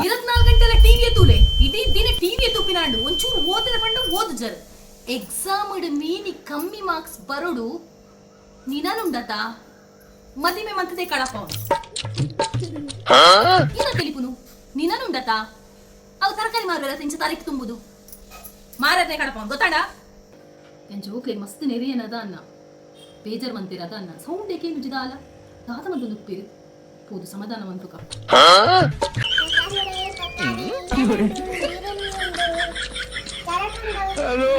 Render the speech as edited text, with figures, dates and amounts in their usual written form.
24 ಗಂಟೆಲ ಟಿವಿಯ ತೂಲೆ ಇಡೀ ದಿನ ಟಿವಿಯ ತುಪ್ಪಿನಾಂಡು ಒಂಚೂರು ಓದಿನ ಪಂಡ ಓದು ಜರ ಎಕ್ಸಾಮ್ ಮೀನಿ ಕಮ್ಮಿ ಮಾರ್ಕ್ಸ್ ಬರೋಡು ನಿನನುಂಡತ ಮದಿಮೆ ಮಂತದೆ ಕಳಪ ಏನ ತಿಳಿಪುನು ನಿನನುಂಡತ ಅವು ತರಕಾರಿ ಮಾರುವೆಲ್ಲ ತಿಂಚ ತಾರೀಕು ತುಂಬುದು ಮಾರದೆ ಕಡಪ ಗೊತ್ತಾಡ ಎನ್ ಜೋಕ್ಲೆ ಮಸ್ತ್ ನೆರೆಯನದ ಅನ್ನ ಬೇಜಾರ್ ಮಂತಿರದ ಅನ್ನ ಸೌಂಡ್ ಏಕೇನು ಜಿದ ಅಲ್ಲ ದಾದ ಮಂದು ನುಪ್ಪಿರು ಪೂದು ಸಮಾಧಾನ ಮಂತುಕ ಹಲೋ